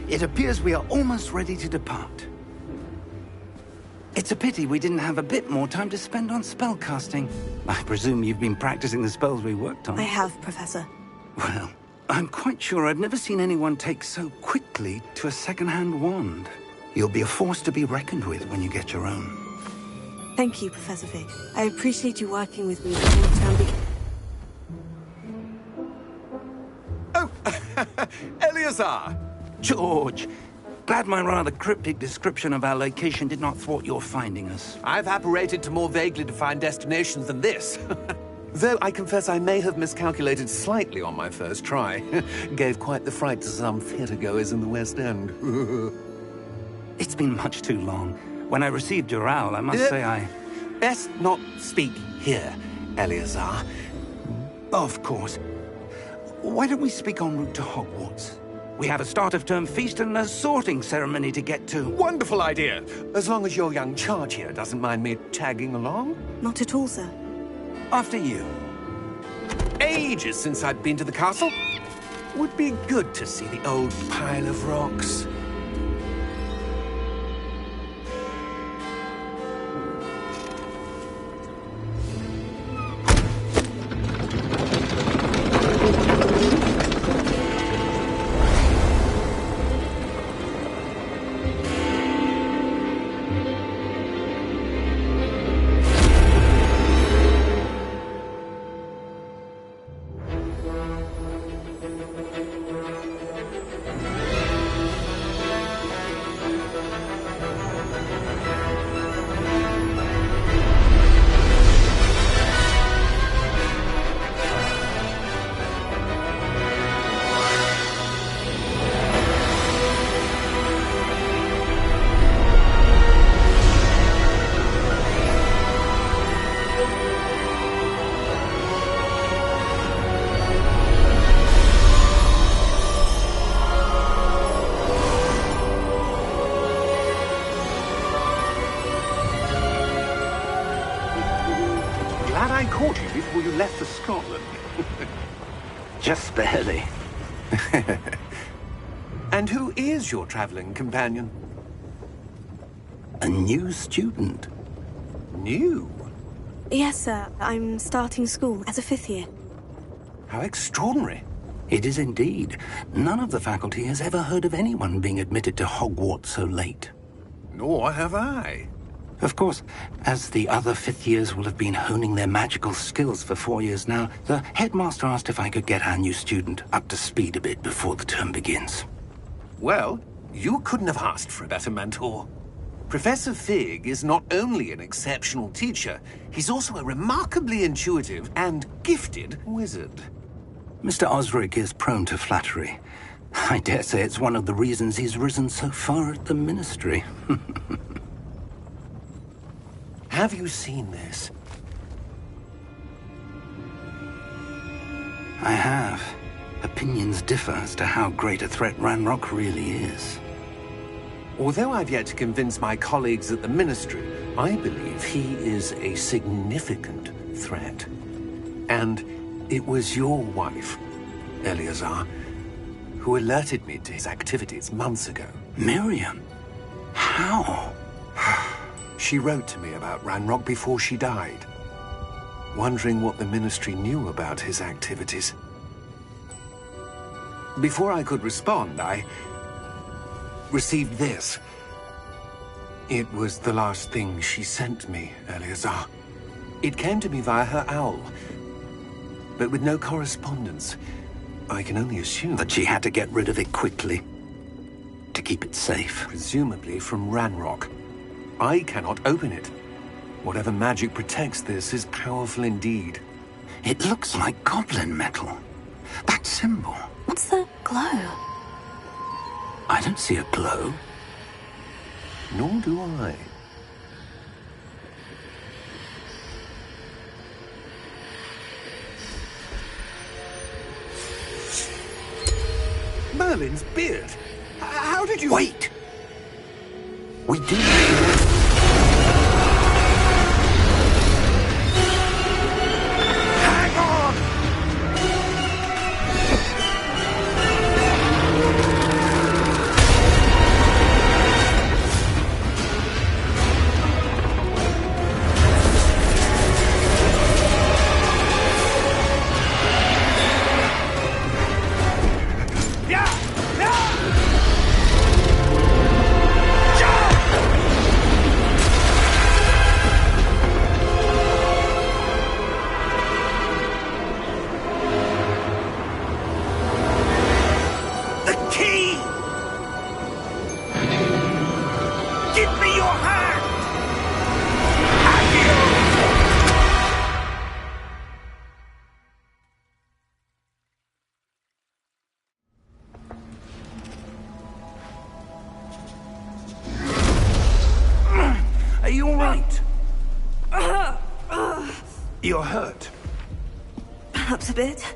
It appears we are almost ready to depart. It's a pity we didn't have a bit more time to spend on spellcasting. I presume you've been practicing the spells we worked on. I have, Professor. Well, I'm quite sure I've never seen anyone take so quickly to a second-hand wand. You'll be a force to be reckoned with when you get your own. Thank you, Professor Fig. I appreciate you working with me before the term begins. Oh, Eleazar! George, glad my rather cryptic description of our location did not thwart your finding us. I've apparated to more vaguely defined destinations than this. Though I confess I may have miscalculated slightly on my first try. Gave quite the fright to some theatre-goers in the West End. It's been much too long. When I received your owl, I must say I... Best not speak here, Eleazar. Of course. Why don't we speak en route to Hogwarts? We have a start-of-term feast and a sorting ceremony to get to. Wonderful idea! As long as your young charge here doesn't mind me tagging along. Not at all, sir. After you. Ages since I've been to the castle. Would be good to see the old pile of rocks. Before you left for Scotland. Just barely. And who is your traveling companion? A new student. New? Yes, sir. I'm starting school as a 5th year. How extraordinary. It is indeed. None of the faculty has ever heard of anyone being admitted to Hogwarts so late. Nor have I. Of course, as the other 5th years will have been honing their magical skills for 4 years now, the headmaster asked if I could get our new student up to speed a bit before the term begins. Well, you couldn't have asked for a better mentor. Professor Fig is not only an exceptional teacher, he's also a remarkably intuitive and gifted wizard. Mr. Osric is prone to flattery. I dare say it's one of the reasons he's risen so far at the Ministry. Have you seen this? I have. Opinions differ as to how great a threat Ranrock really is. Although I've yet to convince my colleagues at the Ministry, I believe he is a significant threat. And it was your wife, Eleazar, who alerted me to his activities months ago. Miriam? How? She wrote to me about Ranrock before she died, wondering what the Ministry knew about his activities. Before I could respond, I received this. It was the last thing she sent me, Eleazar. It came to me via her owl, but with no correspondence. I can only assume that she had to get rid of it quickly, to keep it safe. Presumably from Ranrock. I cannot open it. Whatever magic protects this is powerful indeed. It looks like goblin metal. That symbol. What's that glow? I don't see a glow. Nor do I. Merlin's beard. How did you... Wait! We do... Hang on! You're hurt. Perhaps a bit.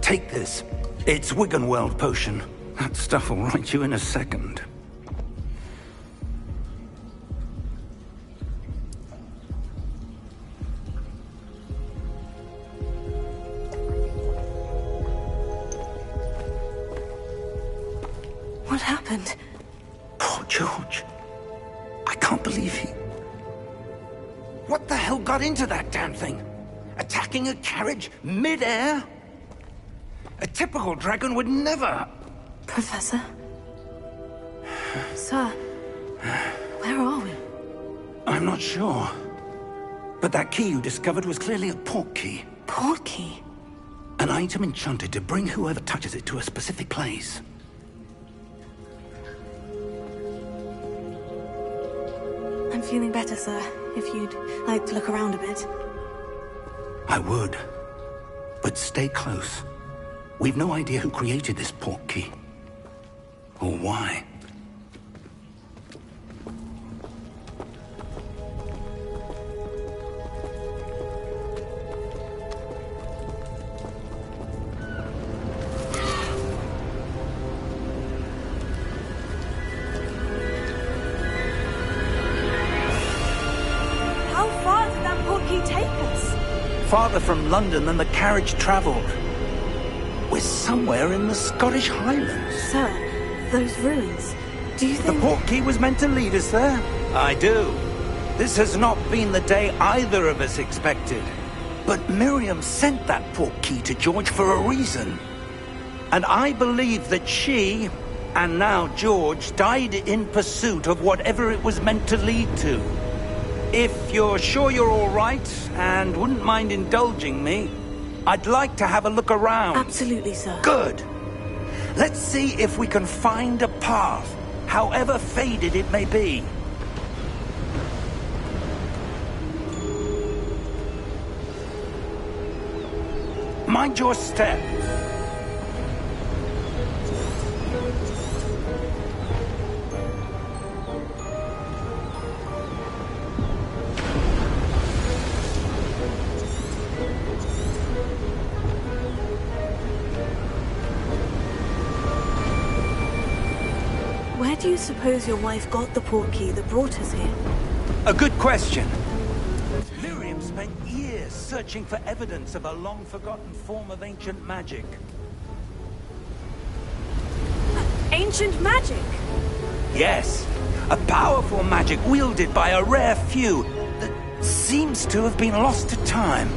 Take this. It's Wiggenweld potion. That stuff will right you in a second. What happened? Poor George. I can't believe he... What the hell got into that damn thing? Attacking a carriage mid-air? A typical dragon would never... Professor? Sir, where are we? I'm not sure. But that key you discovered was clearly a port key. Port key? An item enchanted to bring whoever touches it to a specific place. I'm feeling better, sir. If you'd like to look around a bit. I would. But stay close. We've no idea who created this port key. Or why. How far did that port key take us? Farther from London than the carriage traveled. We're somewhere in the Scottish Highlands. Sir, those ruins. Do you The think... port key was meant to lead us there? I do. This has not been the day either of us expected. But Miriam sent that port key to George for a reason. And I believe that she, and now George, died in pursuit of whatever it was meant to lead to. If you're sure you're all right, and wouldn't mind indulging me, I'd like to have a look around. Absolutely, sir. Good. Let's see if we can find a path, however faded it may be. Mind your step. Where do you suppose your wife got the port key that brought us here? A good question. Miriam spent years searching for evidence of a long-forgotten form of ancient magic. Ancient magic? Yes, a powerful magic wielded by a rare few that seems to have been lost to time.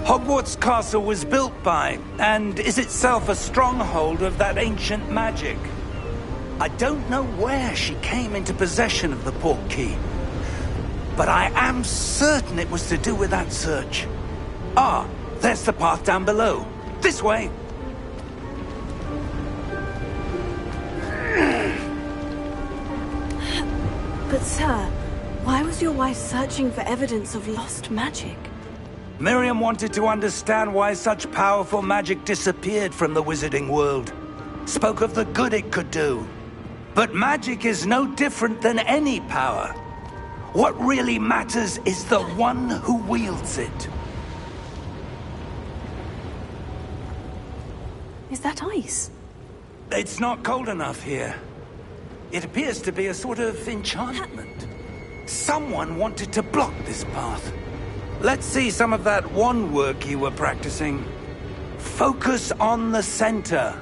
Hogwarts Castle was built by, and is itself a stronghold of that ancient magic. I don't know where she came into possession of the port key, but I am certain it was to do with that search. Ah, there's the path down below. This way. But sir, why was your wife searching for evidence of lost magic? Miriam wanted to understand why such powerful magic disappeared from the wizarding world. Spoke of the good it could do. But magic is no different than any power. What really matters is the one who wields it. Is that ice? It's not cold enough here. It appears to be a sort of enchantment. Someone wanted to block this path. Let's see some of that wand work you were practicing. Focus on the center.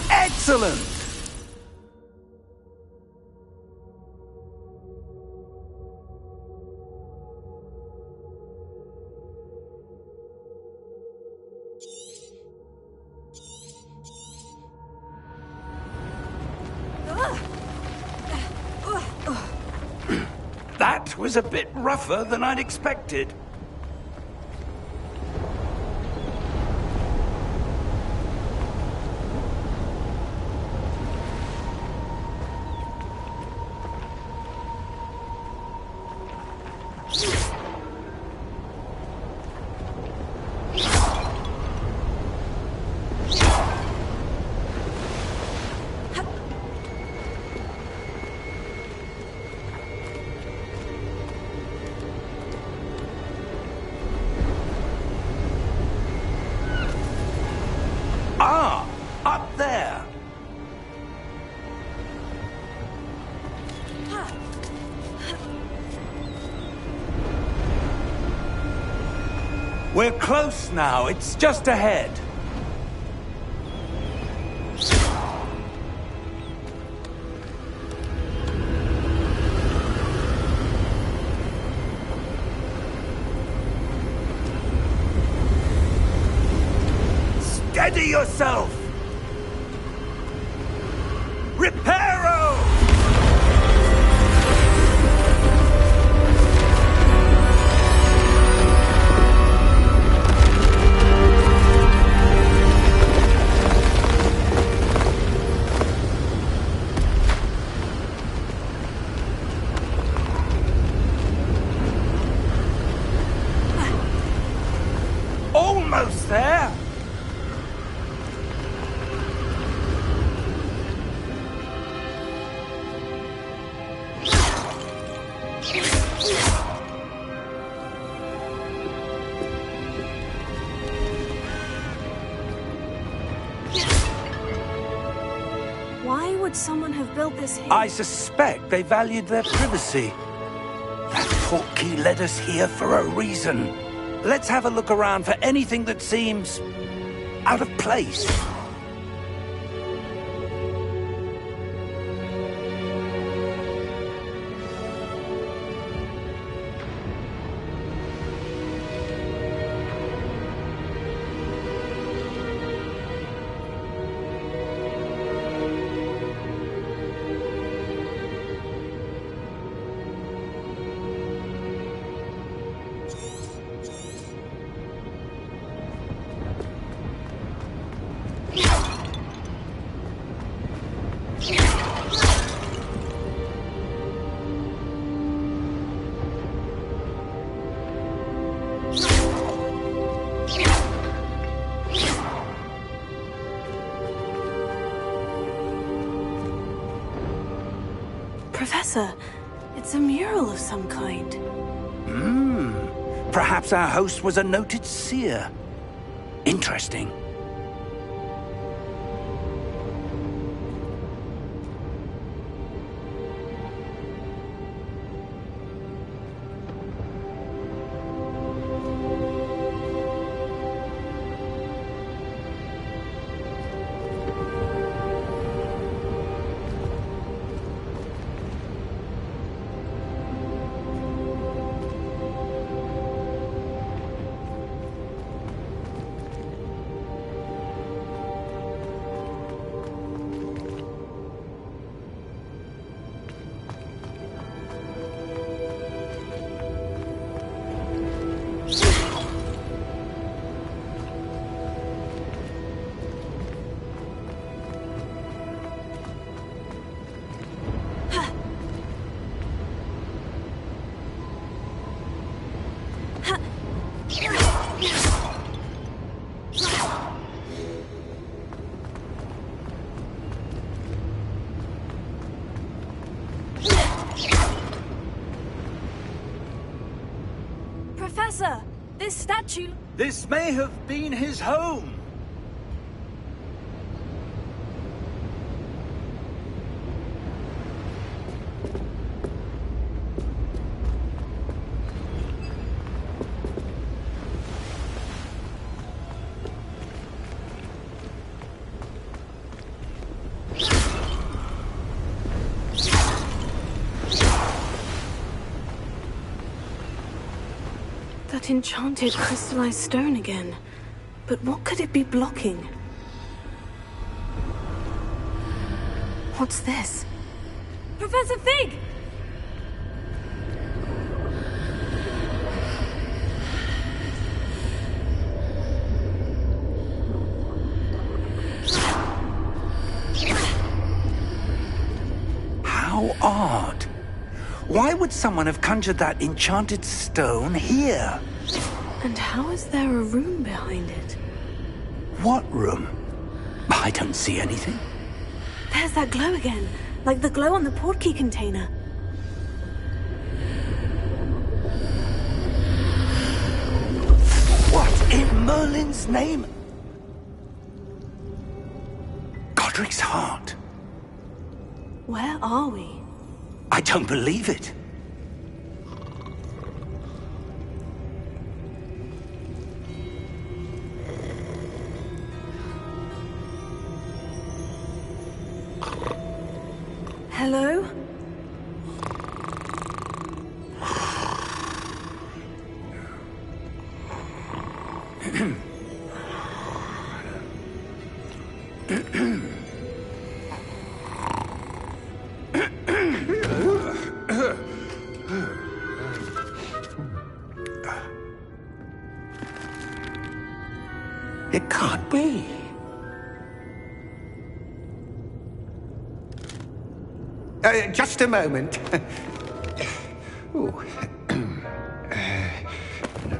Excellent! That was a bit rougher than I'd expected. Ah, up there. We're close now. It's just ahead. Steady yourself! Reparo! Almost there! Why would someone have built this here? I suspect they valued their privacy. That portkey led us here for a reason. Let's have a look around for anything that seems out of place. Professor, it's a mural of some kind. Perhaps our host was a noted seer. Interesting. Professor, this statue... This may have been his home. That enchanted crystallized stone again. But what could it be blocking? What's this? Professor Fig! heart. Why would someone have conjured that enchanted stone here? And how is there a room behind it? What room? I don't see anything. There's that glow again, like the glow on the portkey container. What in Merlin's name? Godric's heart. Where are we? I don't believe it. Hello? It can't be. Just a moment. Ooh.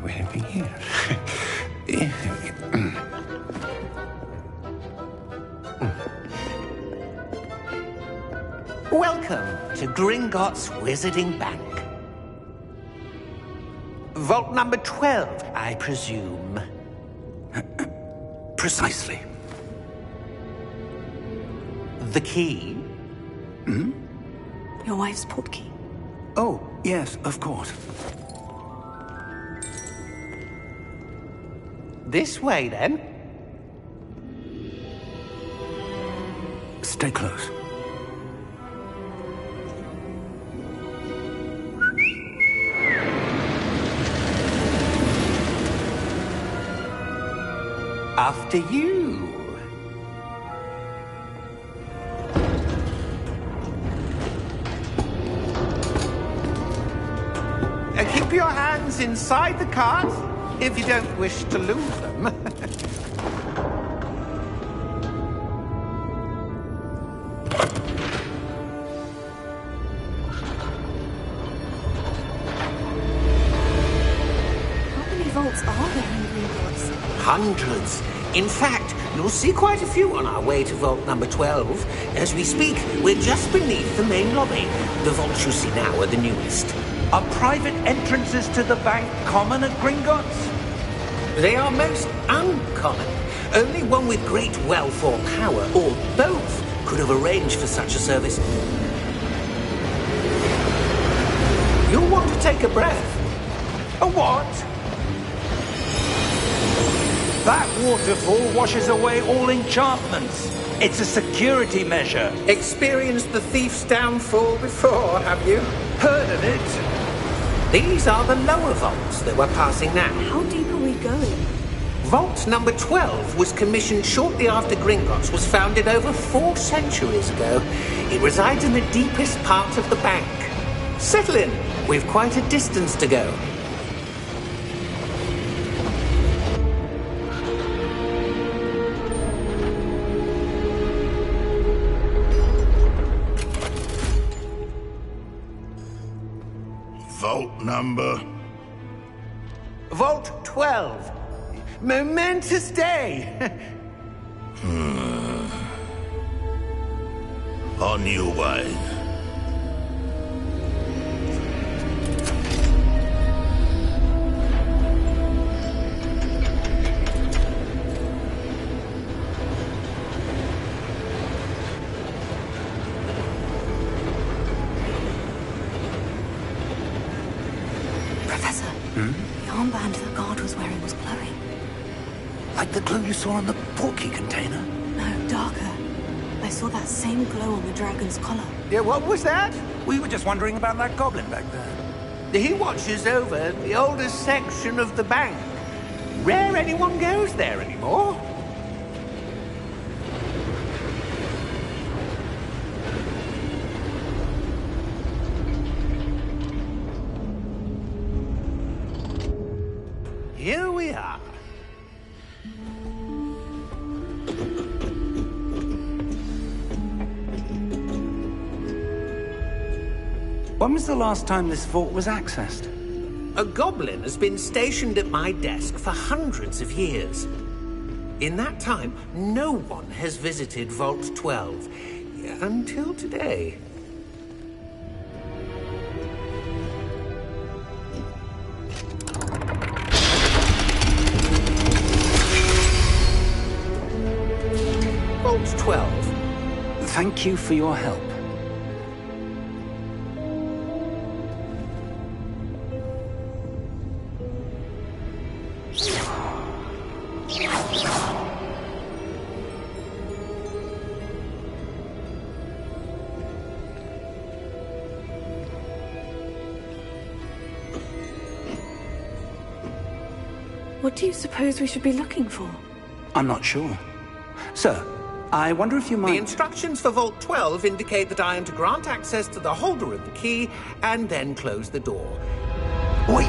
Where are we here? Welcome to Gringotts Wizarding Bank. Vault number 12, I presume. Precisely. The key? Hmm? Your wife's portkey. Oh, yes, of course. This way, then. Stay close. After you. Keep your hands inside the cart if you don't wish to lose them. How many vaults are there in Gringotts? Hundreds. In fact, you'll see quite a few on our way to vault number 12. As we speak, we're just beneath the main lobby. The vaults you see now are the newest. Are private entrances to the bank common at Gringotts? They are most uncommon. Only one with great wealth or power, or both, could have arranged for such a service. You'll want to take a breath. A what? That waterfall washes away all enchantments. It's a security measure. Experienced the thief's downfall before, have you? Heard of it? These are the lower vaults that we're passing now. How deep are we going? Vault number 12 was commissioned shortly after Gringotts was founded over 4 centuries ago. It resides in the deepest part of the bank. Settle in. We've quite a distance to go. Vault number? Vault 12. Momentous day. On new wine. Professor, the armband the guard was wearing was glowing. Like the glow you saw on the portkey container? No, darker. I saw that same glow on the dragon's collar. Yeah, what was that? We were just wondering about that goblin back there. He watches over the oldest section of the bank. Rare anyone goes there anymore. Here we are. When was the last time this vault was accessed? A goblin has been stationed at my desk for hundreds of years. In that time, no one has visited Vault 12. Until today. Vault 12. Thank you for your help. What do you suppose we should be looking for? I'm not sure. Sir, I wonder if you might... The instructions for Vault 12 indicate that I am to grant access to the holder of the key and then close the door. Wait!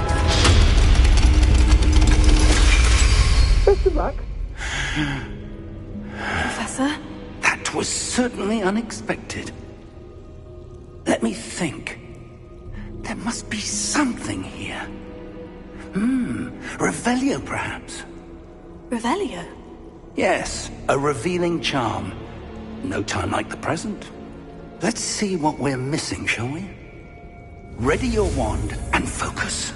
Best of luck. Professor? That was certainly unexpected. Let me think. There must be something here. Revelio, perhaps? Revelio? Yes, a revealing charm. No time like the present. Let's see what we're missing, shall we? Ready your wand and focus.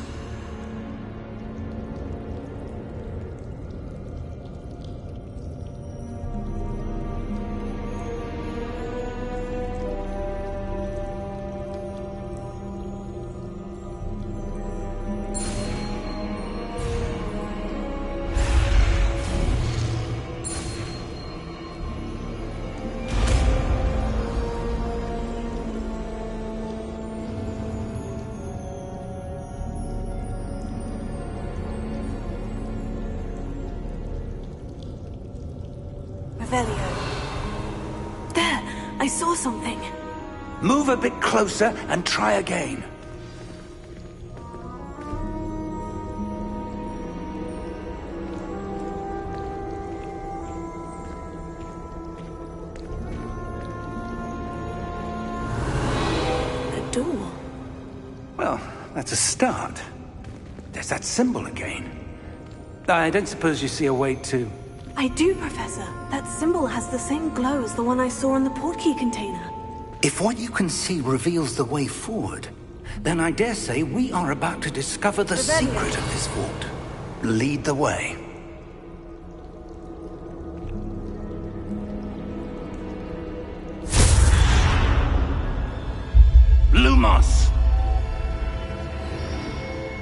Revelio. There! I saw something. Move a bit closer and try again. A door. Well, that's a start. There's that symbol again. I don't suppose you see a way to... I do, Professor. That symbol has the same glow as the one I saw in the portkey container. If what you can see reveals the way forward, then I dare say we are about to discover the secret of this vault. Lead the way. Lumos!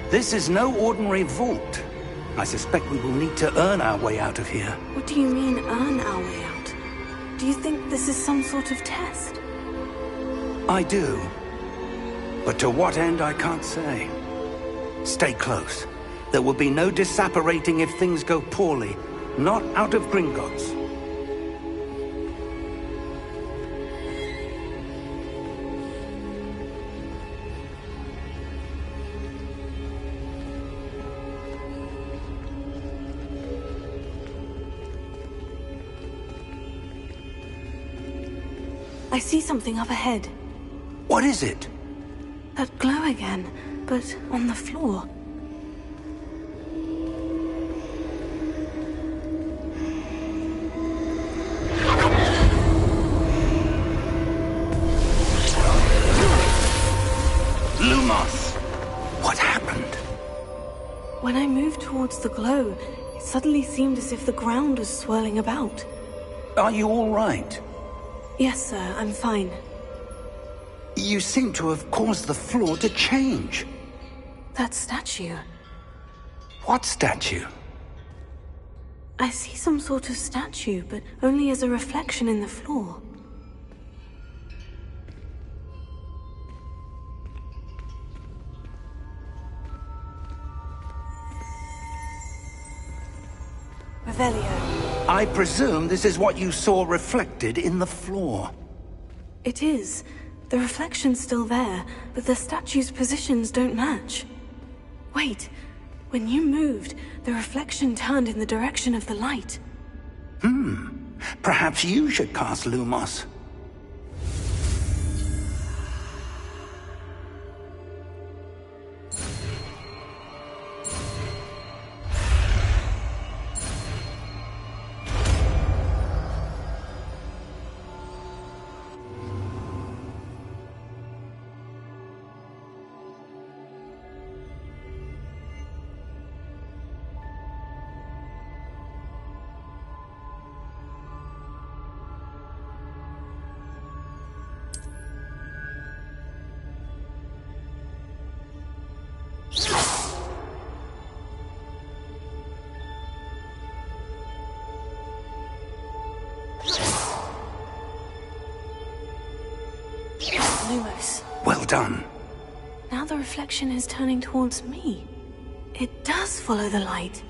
This is no ordinary vault. I suspect we will need to earn our way out of here. What do you mean, earn our way out? Do you think this is some sort of test? I do. But to what end, I can't say. Stay close. There will be no disapparating if things go poorly. Not out of Gringotts. I see something up ahead. What is it? That glow again, but on the floor. Lumos! What happened? When I moved towards the glow, it suddenly seemed as if the ground was swirling about. Are you all right? Yes, sir, I'm fine. You seem to have caused the floor to change. That statue. What statue? I see some sort of statue, but only as a reflection in the floor. Revelio. I presume this is what you saw reflected in the floor. It is. The reflection's still there, but the statue's positions don't match. Wait. When you moved, the reflection turned in the direction of the light. Perhaps you should cast Lumos. Lumos. Well done. Now the reflection is turning towards me. It does follow the light.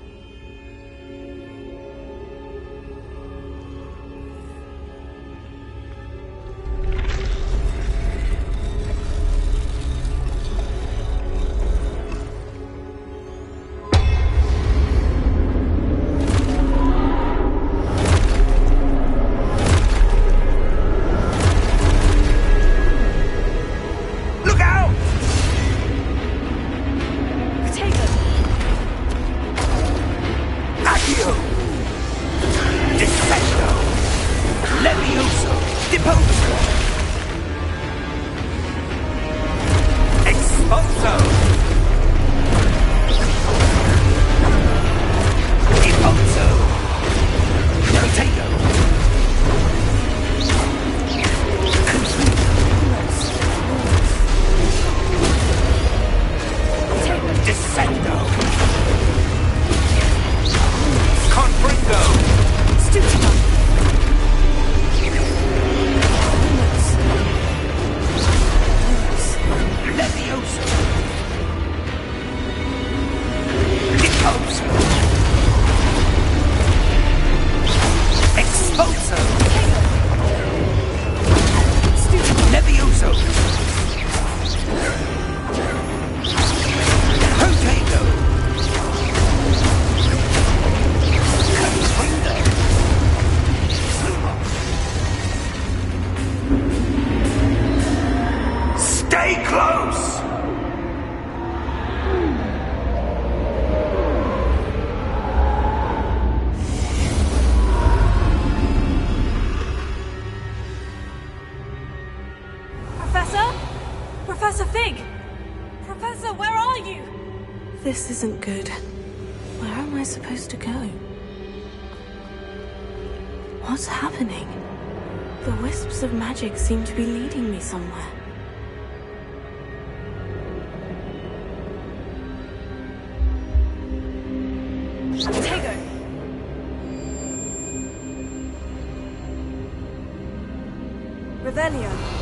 This isn't good. Where am I supposed to go? What's happening? The wisps of magic seem to be leading me somewhere. Tego! Revelio!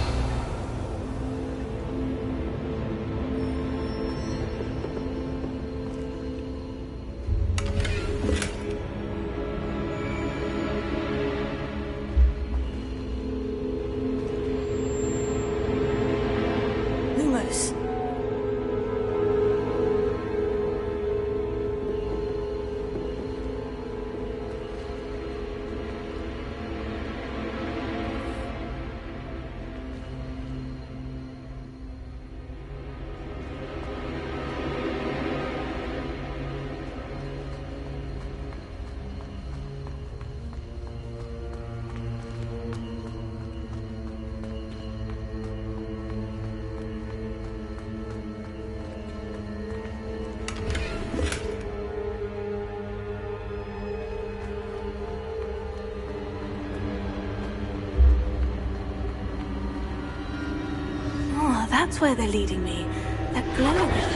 That's where they're leading me. That glow again.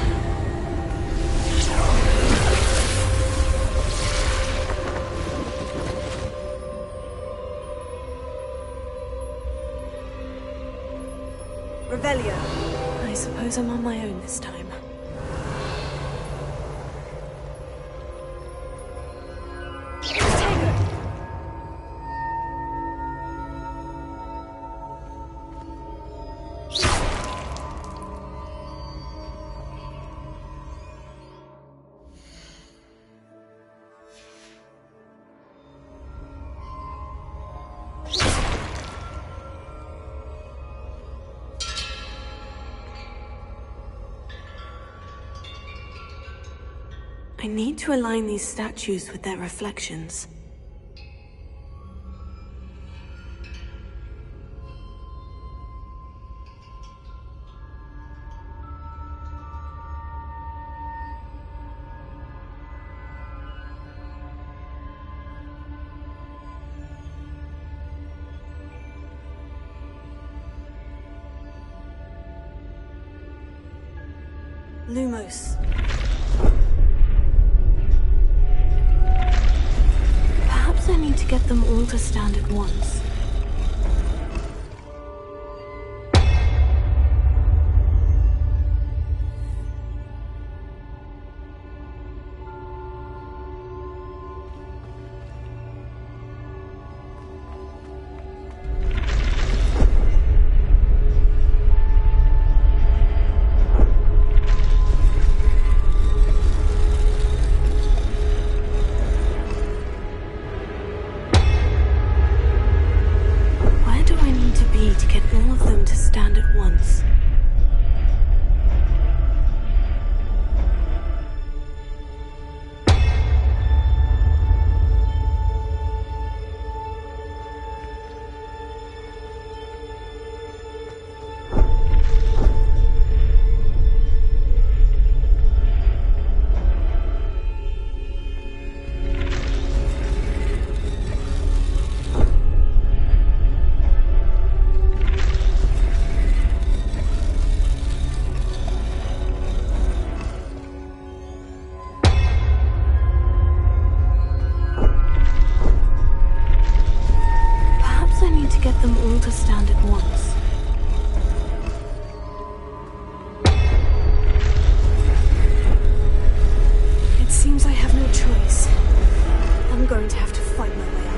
Revelio. I suppose I'm on my own this time. I need to align these statues with their reflections. Lumos. Perhaps I need to get them all to stand at once. understand at once. It seems I have no choice. I'm going to have to fight my way out.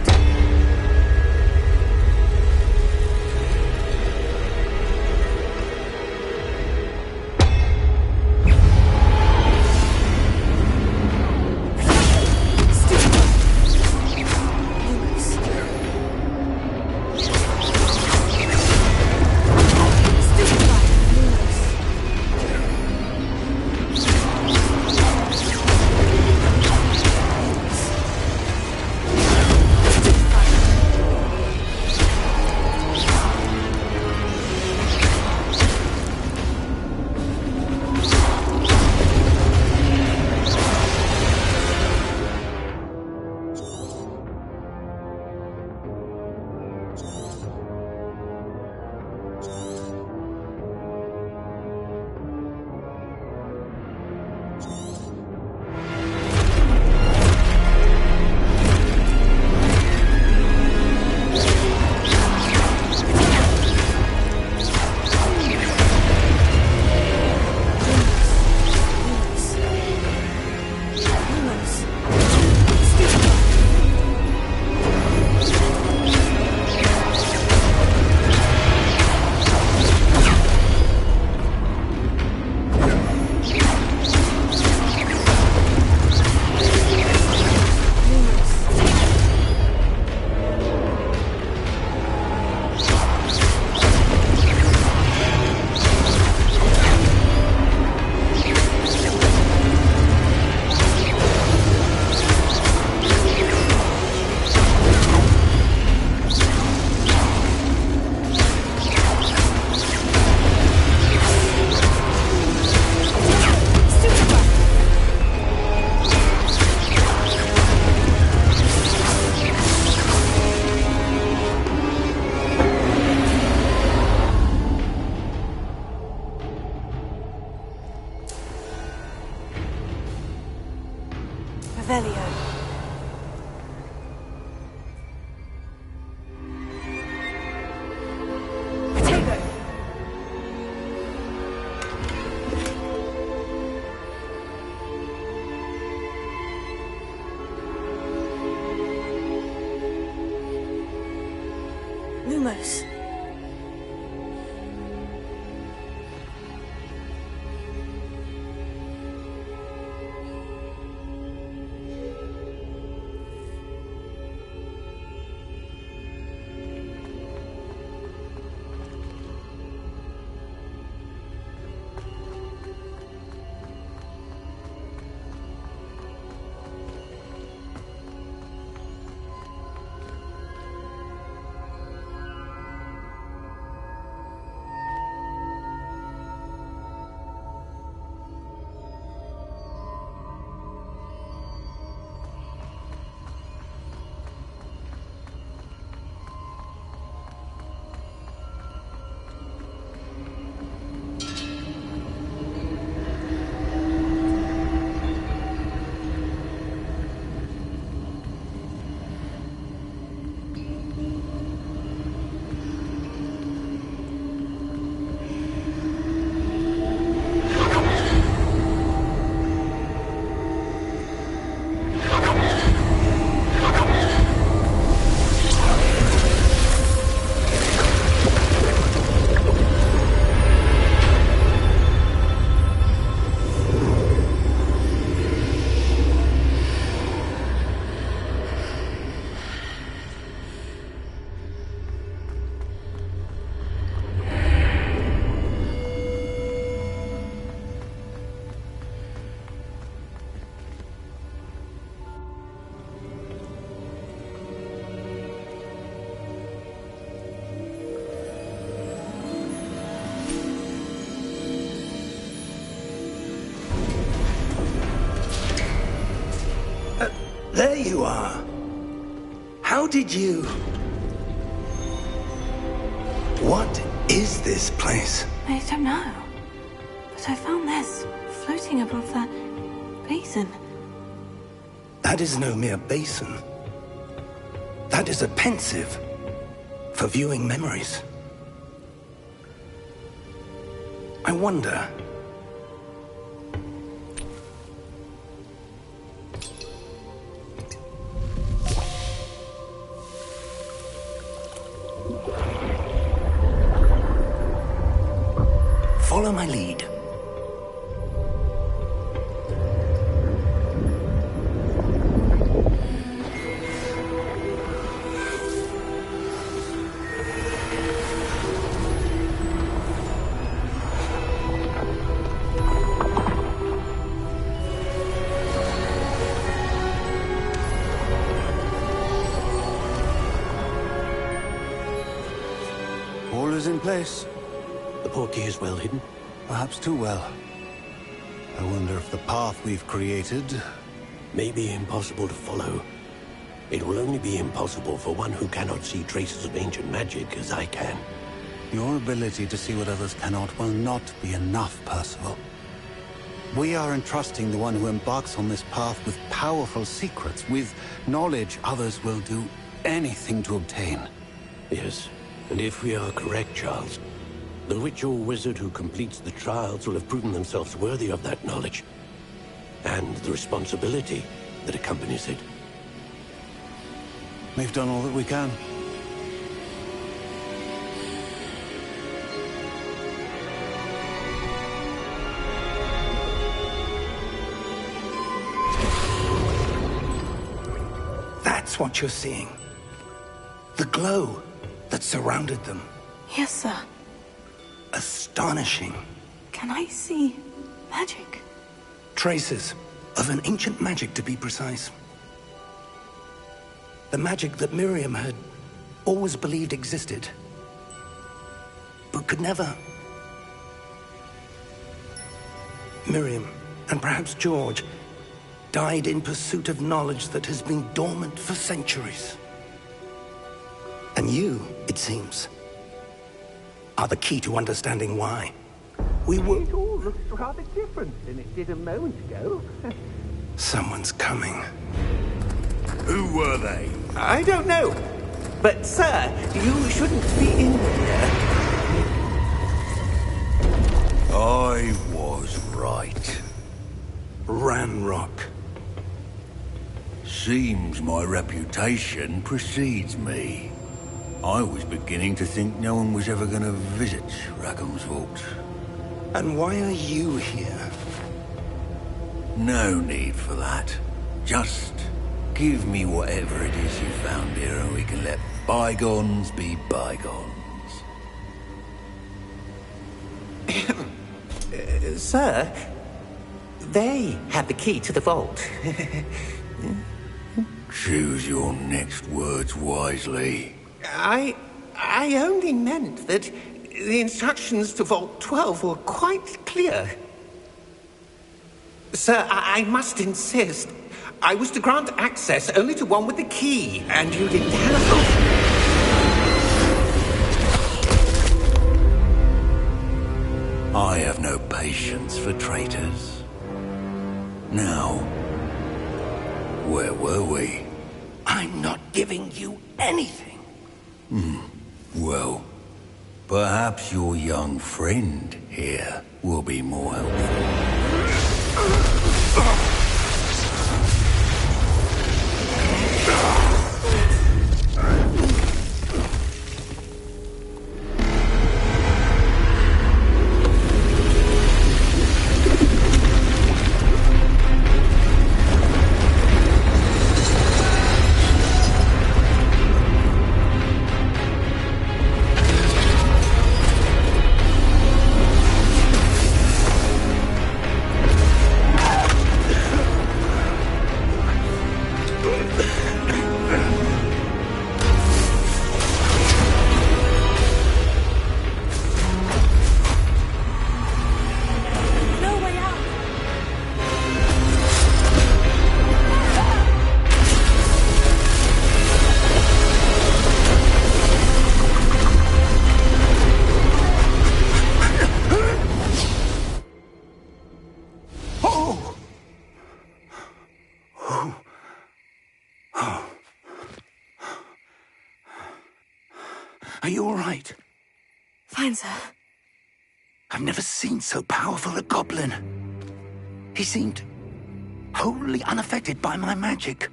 Revelio. Potato. Lumos. There you are. How did you... What is this place? I don't know. But I found this floating above that basin. That is no mere basin. That is a pensive. for viewing memories. I wonder... Follow my lead. All is in place. The portkey is well hidden. Perhaps too well. I wonder if the path we've created... May be impossible to follow. It will only be impossible for one who cannot see traces of ancient magic as I can. Your ability to see what others cannot will not be enough, Percival. We are entrusting the one who embarks on this path with powerful secrets, with knowledge others will do anything to obtain. Yes, and if we are correct, Charles, the witch or wizard who completes the trials will have proven themselves worthy of that knowledge, and the responsibility that accompanies it. We've done all that we can. That's what you're seeing. The glow that surrounded them. Yes, sir. Astonishing. Can I see magic? Traces of an ancient magic, to be precise. The magic that Miriam had always believed existed, but could never. Miriam, and perhaps George, died in pursuit of knowledge that has been dormant for centuries. And you, it seems, are the key to understanding why. We were... It all looks rather different than it did a moment ago. Someone's coming. Who were they? I don't know. But, sir, you shouldn't be in here. I was right. Ranrock. Seems my reputation precedes me. I was beginning to think no one was ever going to visit Rackham's Vault. And why are you here? No need for that. Just give me whatever it is you found here and we can let bygones be bygones. Sir, they had the key to the vault. Choose your next words wisely. I only meant that the instructions to Vault 12 were quite clear. Sir, I must insist. I was to grant access only to one with the key, and you didn't have... I have no patience for traitors. Now, where were we? I'm not giving you anything. Well, perhaps your young friend here will be more helpful. Are you all right? Fine, sir. I've never seen so powerful a goblin. He seemed wholly unaffected by my magic.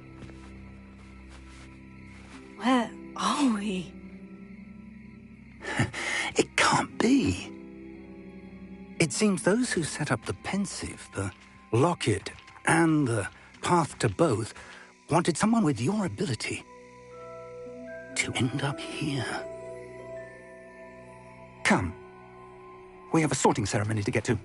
Where are we? It can't be. It seems those who set up the pensive, the locket, and the path to both wanted someone with your ability to end up here. Come. We have a sorting ceremony to get to.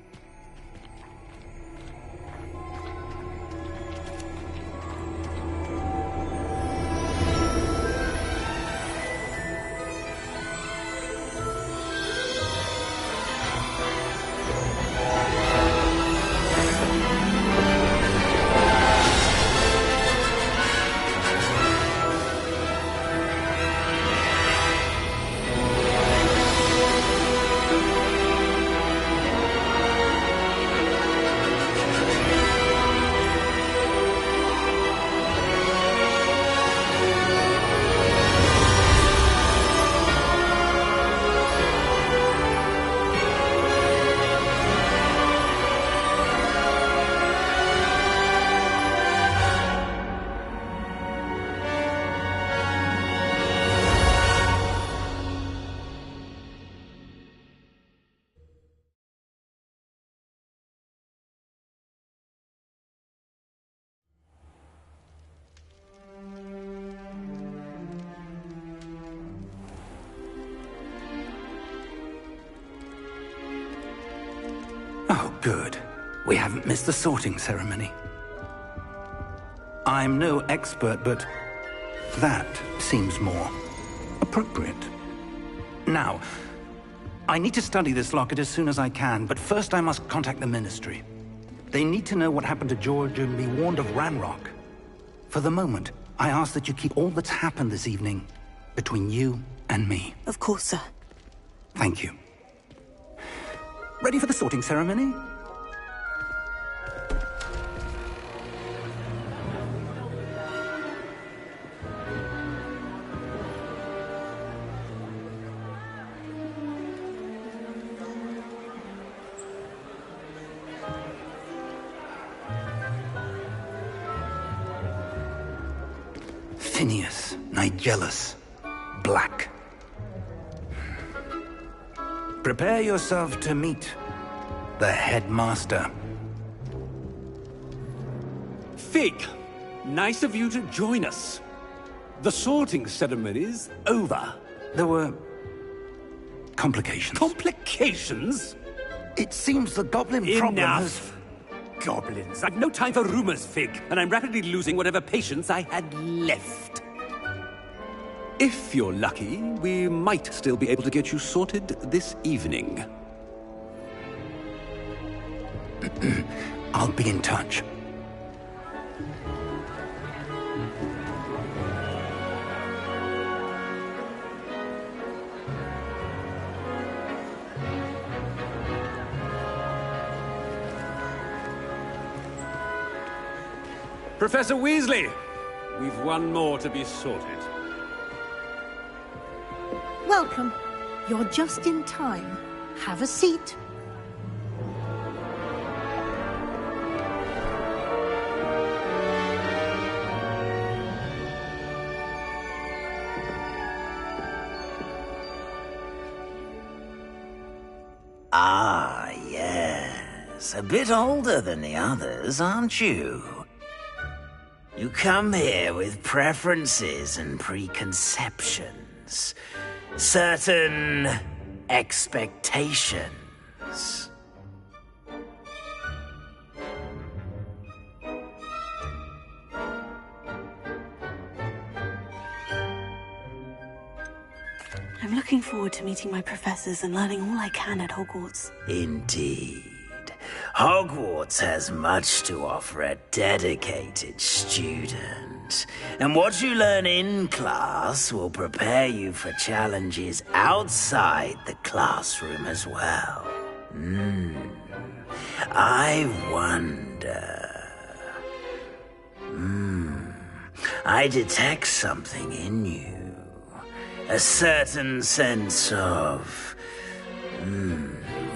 Oh, good. We haven't missed the sorting ceremony. I'm no expert, but that seems more appropriate. Now, I need to study this locket as soon as I can, but first I must contact the Ministry. They need to know what happened to George and be warned of Ranrock. For the moment, I ask that you keep all that's happened this evening between you and me. Of course, sir. Thank you. Ready for the sorting ceremony? Phineas, Nigellus, Black. Prepare yourself to meet the headmaster. Fig, nice of you to join us. The sorting ceremony's over. There were complications. Complications? It seems the goblin problem has... Enough! Goblins. I've no time for rumors, Fig, and I'm rapidly losing whatever patience I had left. If you're lucky, we might still be able to get you sorted this evening. I'll be in touch. Professor Weasley, we've one more to be sorted. Welcome. You're just in time. Have a seat. Ah, yes. A bit older than the others, aren't you? You come here with preferences and preconceptions. Certain expectations. I'm looking forward to meeting my professors and learning all I can at Hogwarts. Indeed. Hogwarts has much to offer a dedicated student. And what you learn in class will prepare you for challenges outside the classroom as well. I wonder... I detect something in you. A certain sense of...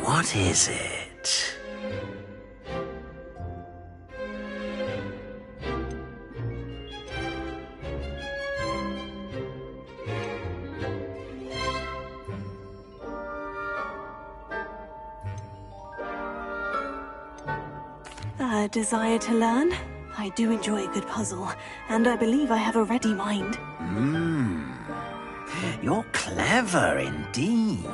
what is it? A desire to learn? I do enjoy a good puzzle, and I believe I have a ready mind. You're clever indeed.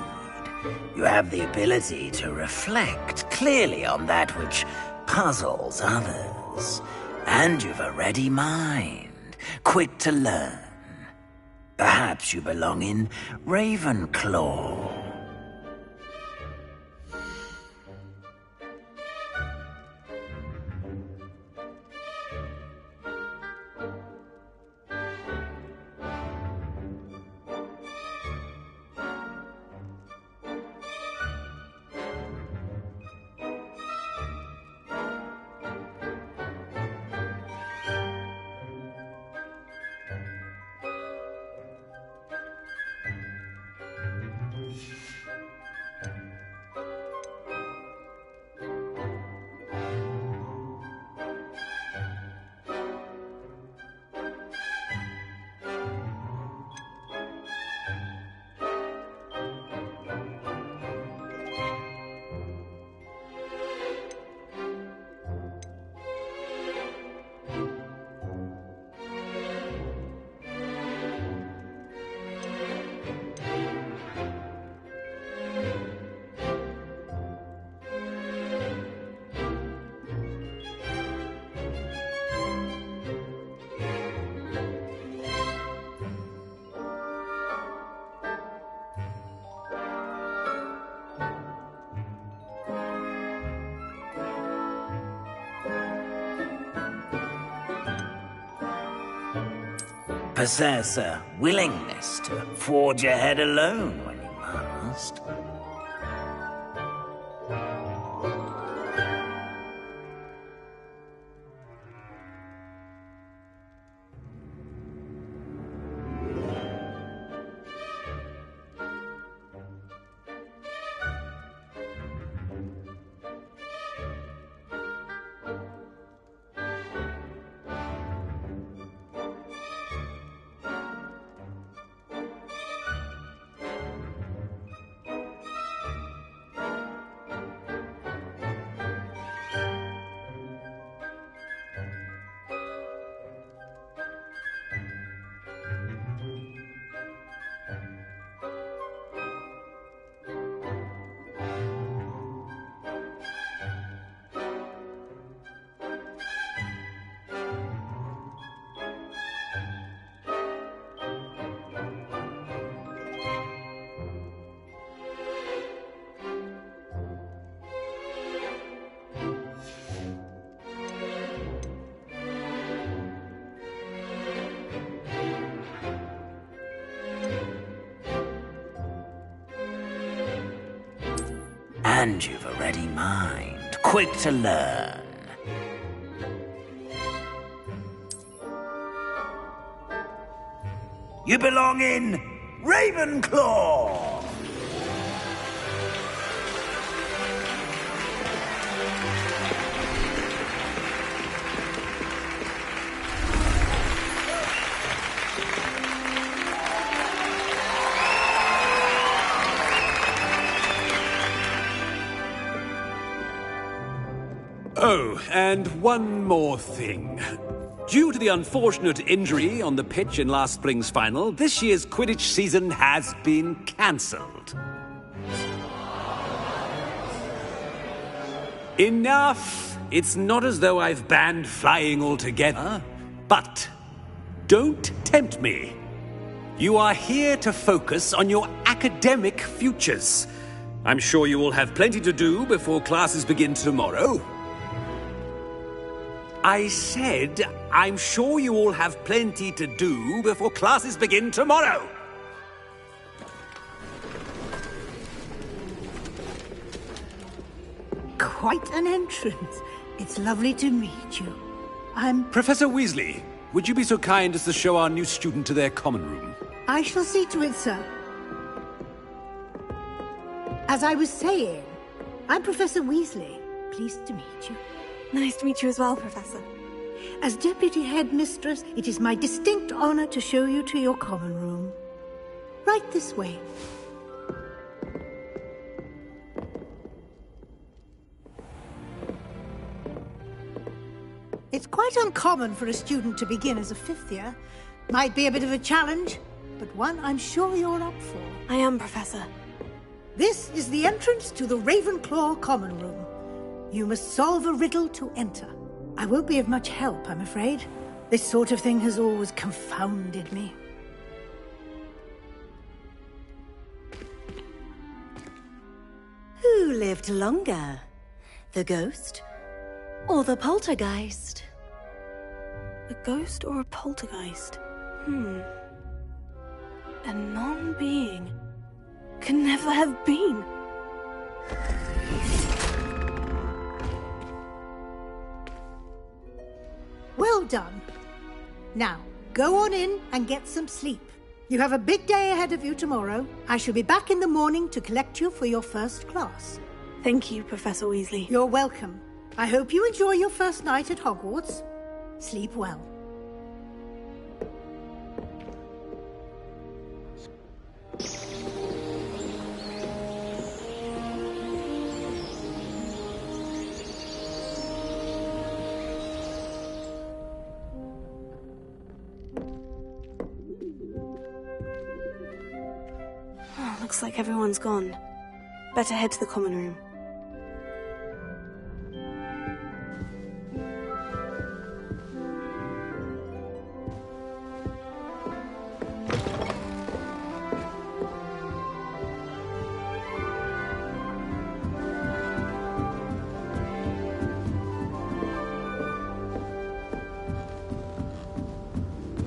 You have the ability to reflect clearly on that which puzzles others. And you've a ready mind, quick to learn. Perhaps you belong in Ravenclaw. Possess a willingness to forge ahead alone when you must. And you've a ready mind, quick to learn. You belong in Ravenclaw! Oh, and one more thing. Due to the unfortunate injury on the pitch in last spring's final, this year's Quidditch season has been cancelled. Enough! It's not as though I've banned flying altogether. But don't tempt me. You are here to focus on your academic futures. I'm sure you will have plenty to do before classes begin tomorrow. I said, I'm sure you all have plenty to do before classes begin tomorrow. Quite an entrance. It's lovely to meet you. I'm... Professor Weasley, would you be so kind as to show our new student to their common room? I shall see to it, sir. As I was saying, I'm Professor Weasley. Pleased to meet you. Nice to meet you as well, Professor. As Deputy Headmistress, it is my distinct honor to show you to your common room. Right this way. It's quite uncommon for a student to begin as a fifth year. Might be a bit of a challenge, but one I'm sure you're up for. I am, Professor. This is the entrance to the Ravenclaw common room. You must solve a riddle to enter. I won't be of much help, I'm afraid. This sort of thing has always confounded me. Who lived longer? The ghost or the poltergeist? A ghost or a poltergeist? A non-being can never have been. Well done. Now, go on in and get some sleep. You have a big day ahead of you tomorrow. I shall be back in the morning to collect you for your first class. Thank you, Professor Weasley. You're welcome. I hope you enjoy your first night at Hogwarts. Sleep well. Looks like everyone's gone. Better head to the common room.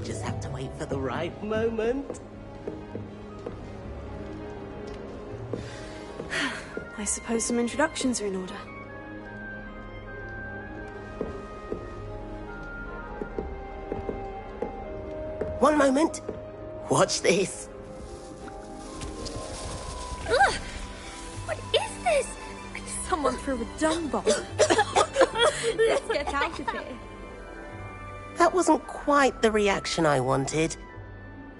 Just have to wait for the right moment. I suppose some introductions are in order. One moment. Watch this. Ugh! What is this? Someone threw a dung bomb. Let's get out of here. That wasn't quite the reaction I wanted.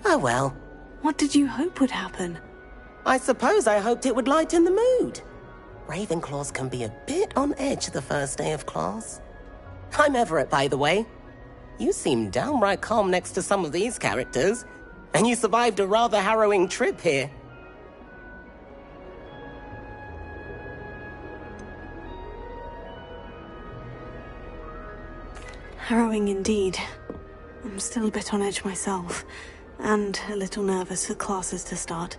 Oh well. What did you hope would happen? I suppose I hoped it would lighten the mood. Ravenclaws can be a bit on edge the first day of class. I'm Everett, by the way. You seem downright calm next to some of these characters, and you survived a rather harrowing trip here. Harrowing indeed. I'm still a bit on edge myself, and a little nervous for classes to start.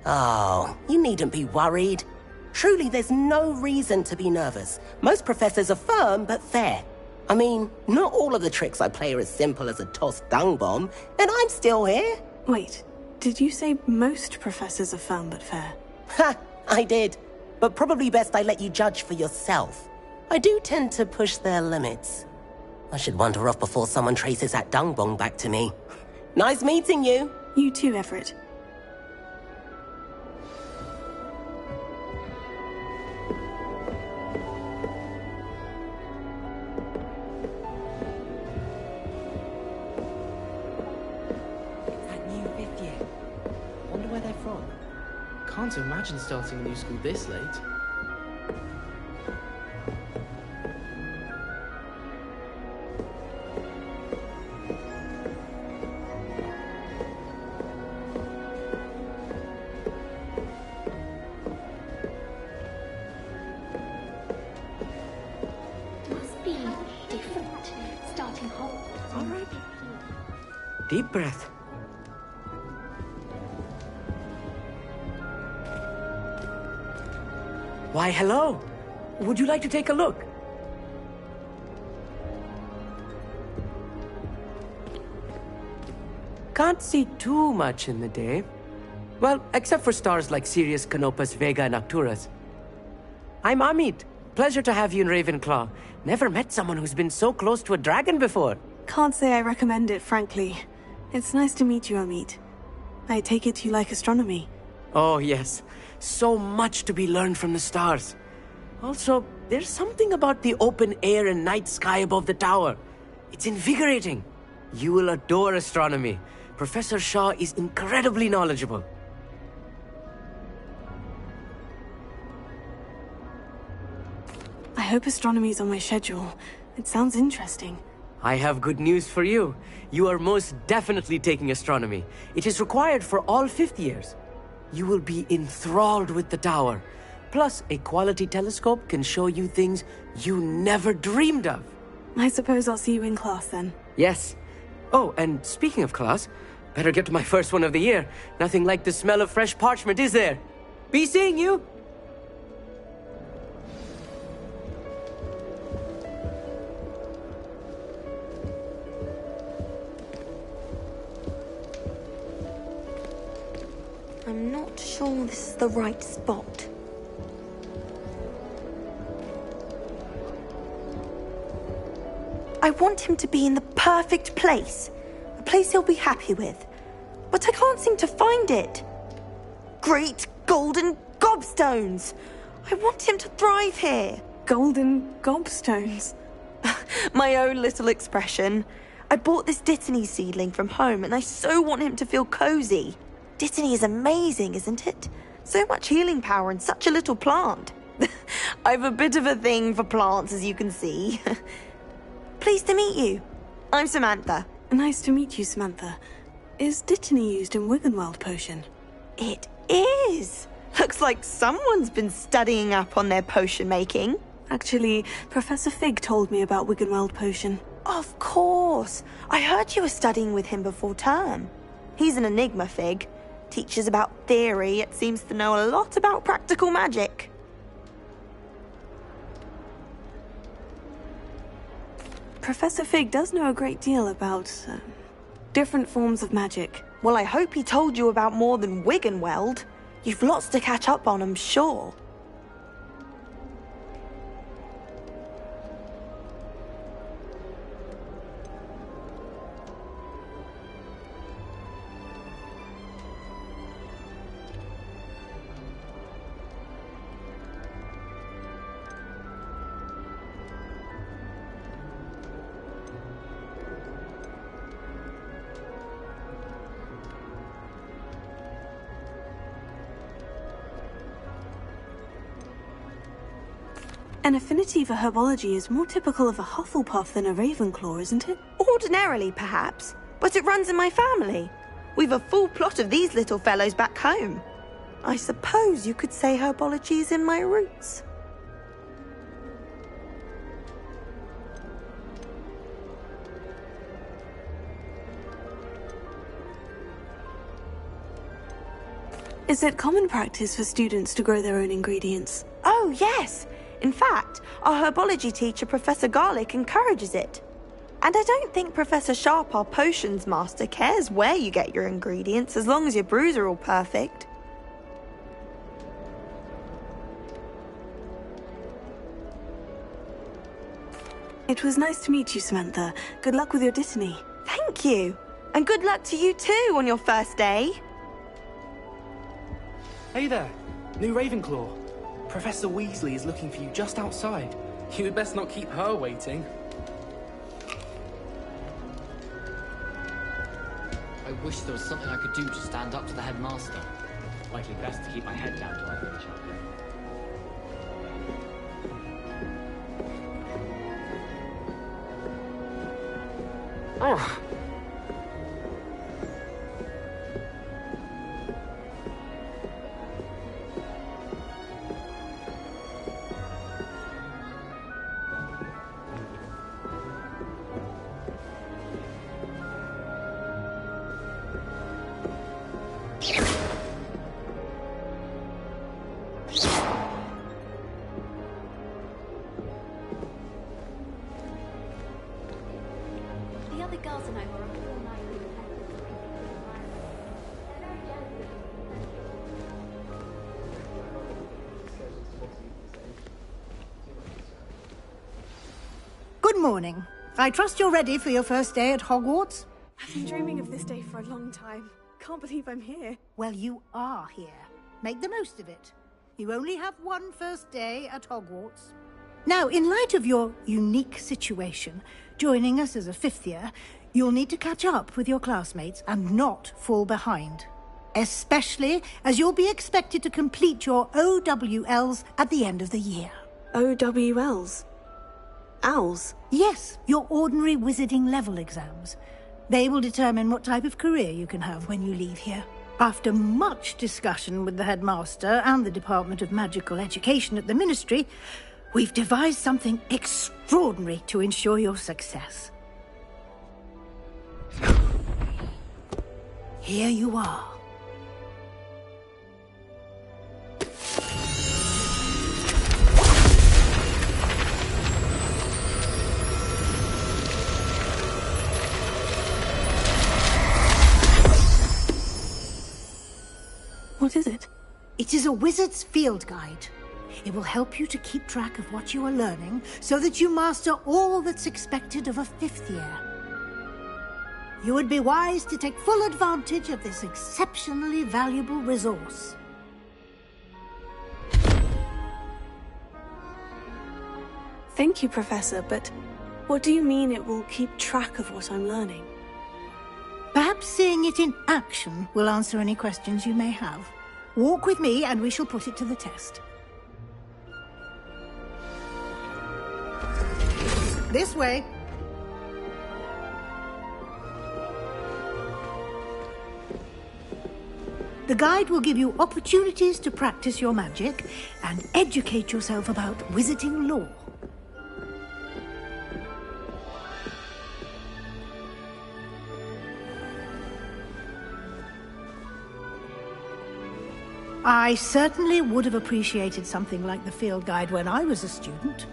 Oh, you needn't be worried. Truly, there's no reason to be nervous. Most professors are firm but fair. I mean, not all of the tricks I play are as simple as a tossed dung bomb, and I'm still here. Wait, did you say most professors are firm but fair? Ha, I did. But probably best I let you judge for yourself. I do tend to push their limits. I should wander off before someone traces that dung bomb back to me. Nice meeting you. You too, Everett. Can't imagine starting a new school this late. Must be different starting home. All right. Deep breath. Why, hello. Would you like to take a look? Can't see too much in the day. Well, except for stars like Sirius, Canopus, Vega, and Arcturus. I'm Amit. Pleasure to have you in Ravenclaw. Never met someone who's been so close to a dragon before. Can't say I recommend it, frankly. It's nice to meet you, Amit. I take it you like astronomy. Oh, yes. So much to be learned from the stars. Also, there's something about the open air and night sky above the tower. It's invigorating. You will adore astronomy. Professor Shaw is incredibly knowledgeable. I hope astronomy's on my schedule. It sounds interesting. I have good news for you. You are most definitely taking astronomy. It is required for all fifth years. You will be enthralled with the tower. Plus, a quality telescope can show you things you never dreamed of. I suppose I'll see you in class then. Yes. Oh, and speaking of class, better get to my first one of the year. Nothing like the smell of fresh parchment, is there? Be seeing you! I'm not sure this is the right spot. I want him to be in the perfect place. A place he'll be happy with. But I can't seem to find it. Great golden gobstones! I want him to thrive here. Golden gobstones? My own little expression. I bought this Dittany seedling from home and I so want him to feel cozy. Dittany is amazing, isn't it? So much healing power in such a little plant. I've a bit of a thing for plants, as you can see. Pleased to meet you. I'm Samantha. Nice to meet you, Samantha. Is Dittany used in Wiggenweld potion? It is. Looks like someone's been studying up on their potion making. Actually, Professor Fig told me about Wiggenweld potion. Of course. I heard you were studying with him before term. He's an enigma, Fig. Teaches about theory, yet seems to know a lot about practical magic. Professor Fig does know a great deal about different forms of magic. Well, I hope he told you about more than Wiggenweld. You've lots to catch up on, I'm sure. An affinity for herbology is more typical of a Hufflepuff than a Ravenclaw, isn't it? Ordinarily, perhaps, but it runs in my family. We've a full plot of these little fellows back home. I suppose you could say herbology is in my roots. Is it common practice for students to grow their own ingredients? Oh, yes. In fact, our herbology teacher, Professor Garlick, encourages it. And I don't think Professor Sharp, our potions master, cares where you get your ingredients as long as your brews are all perfect. It was nice to meet you, Samantha. Good luck with your Dittany. Thank you. And good luck to you too on your first day. Hey there, new Ravenclaw. Professor Weasley is looking for you just outside. You had best not keep her waiting. I wish there was something I could do to stand up to the headmaster. Likely best to keep my head down till I finish up. Oh. The other girls and I were up all night with Good morning. I trust you're ready for your first day at Hogwarts? I've been dreaming of this day for a long time. can't believe I'm here. Well, you are here. Make the most of it. You only have one first day at Hogwarts. Now, in light of your unique situation, joining us as a fifth year, you'll need to catch up with your classmates and not fall behind. Especially as you'll be expected to complete your OWLs at the end of the year. OWLs? Owls? Yes, your ordinary wizarding level exams. They will determine what type of career you can have when you leave here. After much discussion with the headmaster and the Department of Magical Education at the Ministry, we've devised something extraordinary to ensure your success. Here you are. What is it? It is a wizard's field guide. It will help you to keep track of what you are learning so that you master all that's expected of a fifth year. You would be wise to take full advantage of this exceptionally valuable resource. Thank you, Professor, but what do you mean it will keep track of what I'm learning? Perhaps seeing it in action will answer any questions you may have. Walk with me and we shall put it to the test. This way. The guide will give you opportunities to practice your magic and educate yourself about wizarding lore. I certainly would have appreciated something like the field guide when I was a student.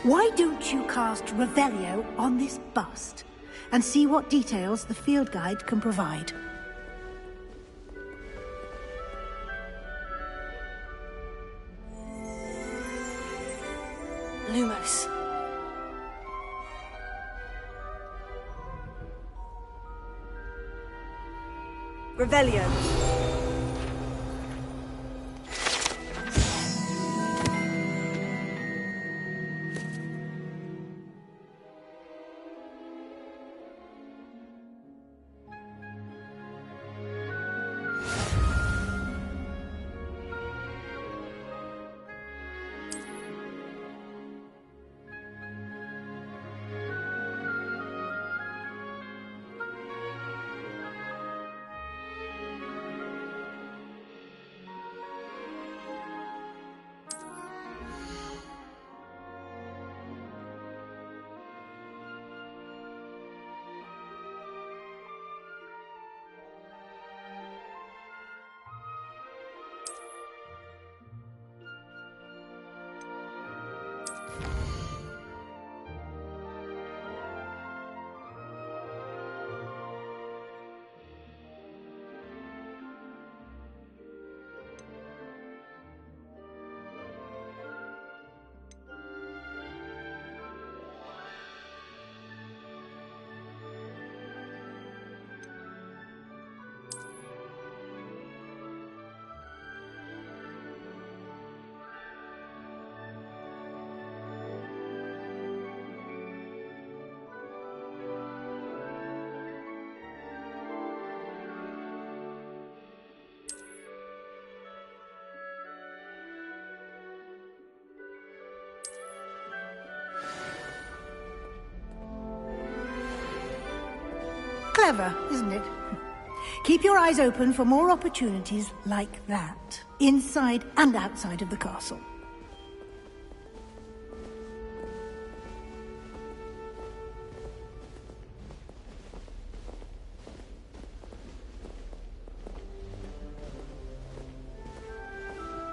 Why don't you cast Revelio on this bust and see what details the field guide can provide? Lumos. Revelio. Clever, isn't it? Keep your eyes open for more opportunities like that, inside and outside of the castle.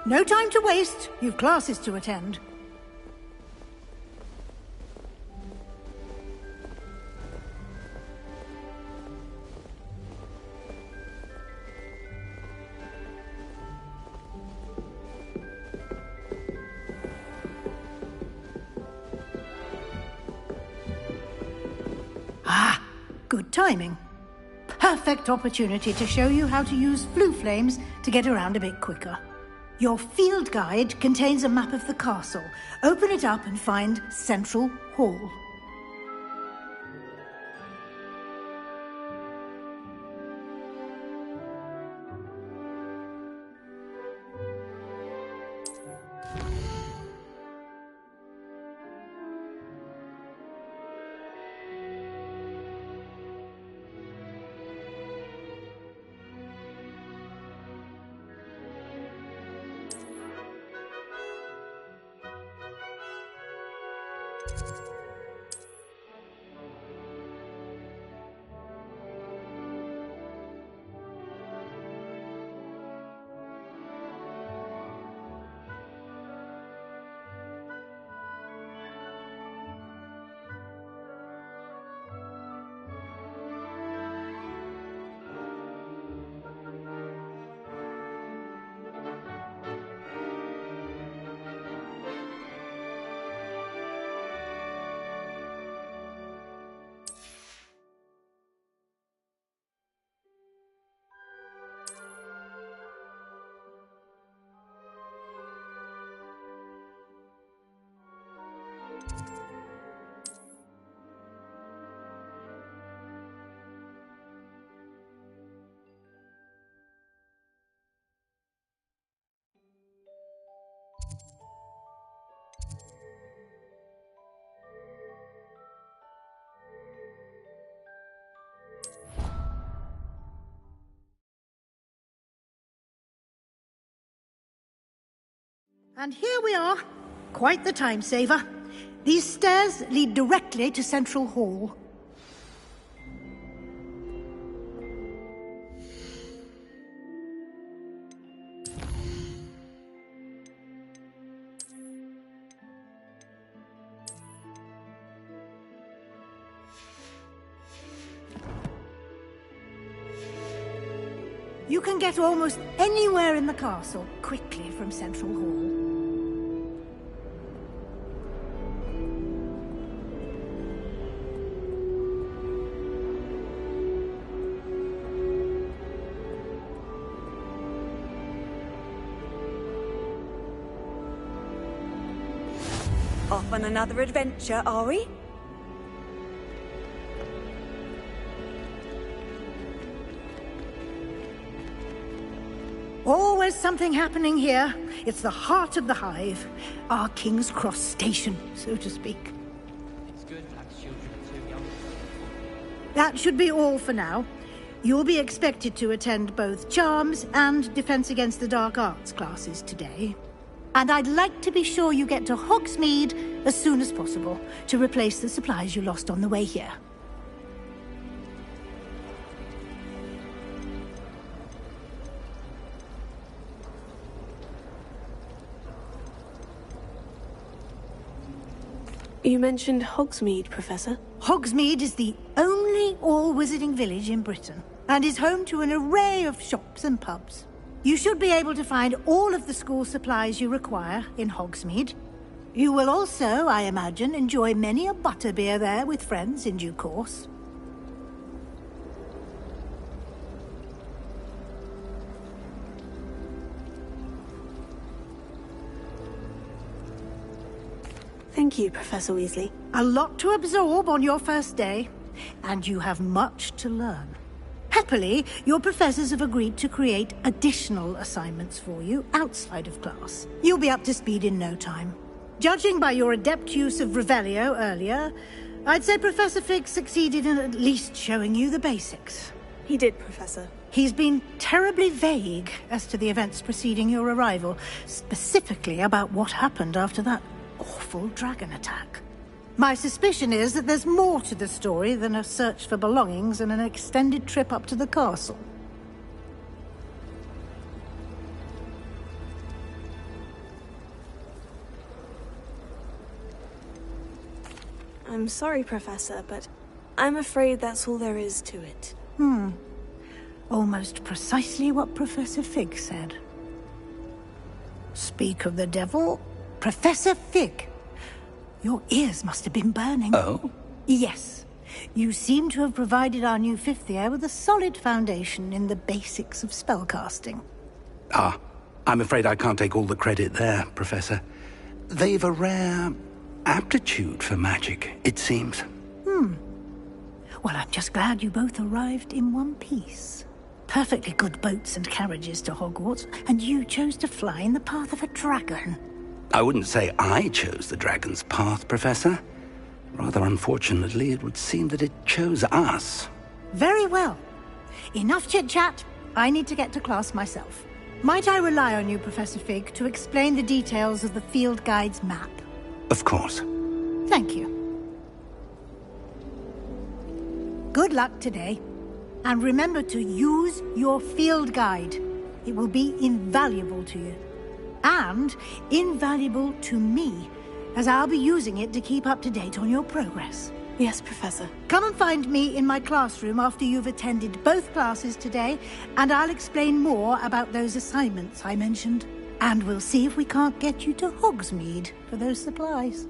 No time to waste. You've classes to attend. Good timing. Perfect opportunity to show you how to use flue flames to get around a bit quicker. Your field guide contains a map of the castle. Open it up and find Central Hall. And here we are. Quite the time saver. These stairs lead directly to Central Hall. You can get almost anywhere in the castle quickly from Central Hall. Off on another adventure, are we? Always something happening here. It's the heart of the hive. Our King's Cross station, so to speak. It's good to have children too young. That should be all for now. You'll be expected to attend both Charms and Defense Against the Dark Arts classes today. And I'd like to be sure you get to Hogsmeade as soon as possible to replace the supplies you lost on the way here. You mentioned Hogsmeade, Professor. Hogsmeade is the only all-wizarding village in Britain and is home to an array of shops and pubs. You should be able to find all of the school supplies you require in Hogsmeade. You will also, I imagine, enjoy many a butterbeer there with friends in due course. Thank you, Professor Weasley. A lot to absorb on your first day, and you have much to learn. Happily, your professors have agreed to create additional assignments for you outside of class. You'll be up to speed in no time. Judging by your adept use of Revelio earlier, I'd say Professor Fig succeeded in at least showing you the basics. He did, Professor. He's been terribly vague as to the events preceding your arrival, specifically about what happened after that awful dragon attack. My suspicion is that there's more to the story than a search for belongings and an extended trip up to the castle. I'm sorry, Professor, but I'm afraid that's all there is to it. Almost precisely what Professor Fig said. Speak of the devil, Professor Fig. Your ears must have been burning. Oh? Yes. You seem to have provided our new fifth year with a solid foundation in the basics of spellcasting. Ah, I'm afraid I can't take all the credit there, Professor. They've a rare aptitude for magic, it seems. Well, I'm just glad you both arrived in one piece. Perfectly good boats and carriages to Hogwarts, and you chose to fly in the path of a dragon. I wouldn't say I chose the dragon's path, Professor. Rather unfortunately, it would seem that it chose us. Very well. Enough chit-chat. I need to get to class myself. Might I rely on you, Professor Fig, to explain the details of the field guide's map? Of course. Thank you. Good luck today. And remember to use your field guide. It will be invaluable to you. And invaluable to me, as I'll be using it to keep up to date on your progress. Yes, Professor. Come and find me in my classroom after you've attended both classes today, and I'll explain more about those assignments I mentioned. And we'll see if we can't get you to Hogsmeade for those supplies.